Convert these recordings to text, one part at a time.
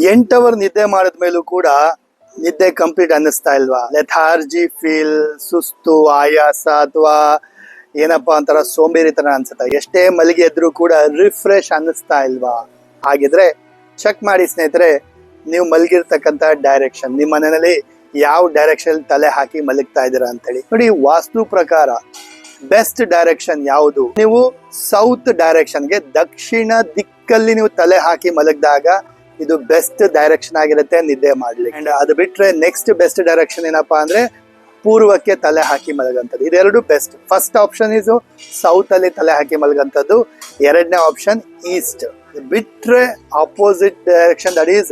8 hour ನಿದ್ದೆ ಮಾಡಿದ್ಮೇಲೂ ಕೂಡ ನಿದ್ದೆ ಕಂಪ್ಲೀಟ್ ಅನ್ನಿಸ್ತಾ ಇಲ್ವಾ? ಲೆಥಾರ್ಜಿ ಫೀಲ್, ಸುಸ್ತು, ಆಯಾಸ ಅಥವಾ ಏನಪ್ಪಾ ಅಂತಾರ ಸೋಂಬೇರಿತನ ಅನ್ಸುತ್ತಾ? ಎಷ್ಟೇ ಮಲಗಿ ಎದ್ರು ಕೂಡ ರಿಫ್ರೆಶ್ ಅನ್ನಿಸ್ತಾ ಇಲ್ವಾ? ಹಾಗಿದ್ರೆ ಚೆಕ್ ಮಾಡಿ ಸ್ನೇಹಿತರೆ, ನೀವು ಮಲಗಿರ್ತಕ್ಕಂಥ ಡೈರೆಕ್ಷನ್, ನಿಮ್ಮ ಮನೆಯಲ್ಲಿ ಯಾವ ಡೈರೆಕ್ಷನ್ ತಲೆ ಹಾಕಿ ಮಲಗ್ತಾ ಇದ್ದೀರಾ ಅಂತ ಹೇಳಿ ನೋಡಿ. ವಾಸ್ತು ಪ್ರಕಾರ ಬೆಸ್ಟ್ ಡೈರೆಕ್ಷನ್ ಯಾವುದು? ನೀವು ಸೌತ್ ಡೈರೆಕ್ಷನ್ಗೆ, ದಕ್ಷಿಣ ದಿಕ್ಕಲ್ಲಿ ನೀವು ತಲೆ ಹಾಕಿ ಮಲಗಿದಾಗ ಇದು ಬೆಸ್ಟ್ ಡೈರೆಕ್ಷನ್ ಆಗಿರುತ್ತೆ ನಿದ್ದೆ ಮಾಡ್ಲಿಕ್ಕೆ. ಅಂಡ್ ಅದು ಬಿಟ್ರೆ ನೆಕ್ಸ್ಟ್ ಬೆಸ್ಟ್ ಡೈರೆಕ್ಷನ್ ಏನಪ್ಪಾ ಅಂದ್ರೆ ಪೂರ್ವಕ್ಕೆ ತಲೆ ಹಾಕಿ ಮಲಗಂತದ್ದು. ಇದೆರಡು best. First option is south ಅಲ್ಲಿ ತಲೆ ಹಾಕಿ ಮಲಗಂತದ್ದು, ಎರಡನೇ ಆಪ್ಷನ್ ಈಸ್ಟ್. ಬಿಟ್ರೆ opposite direction, that is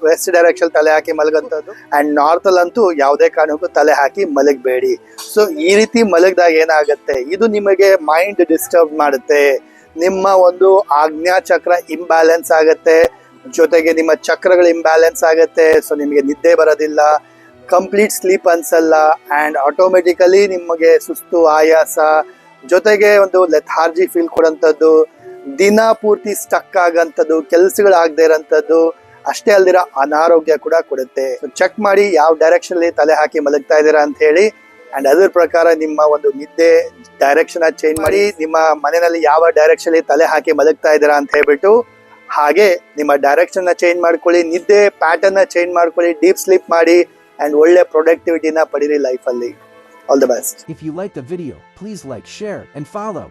west direction ತಲೆ ಹಾಕಿ ಮಲಗಂತದ್ದು. ಅಂಡ್ ನಾರ್ತ್ ಅಲ್ಲಂತೂ ಯಾವುದೇ ಕಾರಣಕ್ಕೂ ತಲೆ ಹಾಕಿ ಮಲಗಬೇಡಿ. ಸೊ ಈ ರೀತಿ ಮಲಗಿದಾಗ ಏನಾಗುತ್ತೆ, ಇದು ನಿಮಗೆ ಮೈಂಡ್ ಡಿಸ್ಟರ್ಬ್ ಮಾಡುತ್ತೆ, ನಿಮ್ಮ ಒಂದು ಆಜ್ಞಾ ಚಕ್ರ ಇಂಬ್ಯಾಲೆನ್ಸ್ ಆಗುತ್ತೆ, ಜೊತೆಗೆ ನಿಮ್ಮ ಚಕ್ರಗಳು ಇಂಬ್ಯಾಲೆನ್ಸ್ ಆಗುತ್ತೆ. ಸೊ ನಿಮಗೆ ನಿದ್ದೆ ಬರೋದಿಲ್ಲ, ಕಂಪ್ಲೀಟ್ ಸ್ಲೀಪ್ ಅನ್ಸಲ್ಲ, ಅಂಡ್ ಆಟೋಮೆಟಿಕಲಿ ನಿಮಗೆ ಸುಸ್ತು, ಆಯಾಸ, ಜೊತೆಗೆ ಒಂದು ಲೆಥಾರ್ಜಿ ಫೀಲ್ ಕೊಡೋಂಥದ್ದು, ದಿನ ಪೂರ್ತಿ ಸ್ಟಕ್ ಆಗಂಥದ್ದು, ಕೆಲಸಗಳಾಗದೇ ಇರೋಂಥದ್ದು, ಅಷ್ಟೇ ಅಲ್ದಿರ ಅನಾರೋಗ್ಯ ಕೂಡ ಕೊಡುತ್ತೆ. ಸೊ ಚೆಕ್ ಮಾಡಿ ಯಾವ ಡೈರೆಕ್ಷನ್ ಅಲ್ಲಿ ತಲೆ ಹಾಕಿ ಮಲಗ್ತಾ ಇದ್ದೀರಾ ಅಂತ ಹೇಳಿ. ಅಂಡ್ ಅದ್ರ ಪ್ರಕಾರ ನಿಮ್ಮ ಒಂದು ನಿದ್ದೆ ಡೈರೆಕ್ಷನ್ ಚೇಂಜ್ ಮಾಡಿ, ನಿಮ್ಮ ಮನೆಯಲ್ಲಿ ಯಾವ ಡೈರೆಕ್ಷನ್ ಅಲ್ಲಿ ತಲೆ ಹಾಕಿ ಮಲಗ್ತಾ ಇದ್ದೀರಾ ಅಂತ ಹೇಳ್ಬಿಟ್ಟು ಹಾಗೆ ನಿಮ್ಮ ಡೈರೆಕ್ಷನ್ ಚೇಂಜ್ ಮಾಡ್ಕೊಳ್ಳಿ, ನಿದ್ದೆ ಪ್ಯಾಟರ್ನ್ ಚೇಂಜ್ ಮಾಡ್ಕೊಳ್ಳಿ, ಡೀಪ್ ಸ್ಲೀಪ್ ಮಾಡಿ, ಅಂಡ್ ಒಳ್ಳೆ ಪ್ರೊಡಕ್ಟಿವಿಟಿನ ಪಡೀರಿ ಲೈಫಲ್ಲಿ. All the best. If you like the video, please like, share, and follow.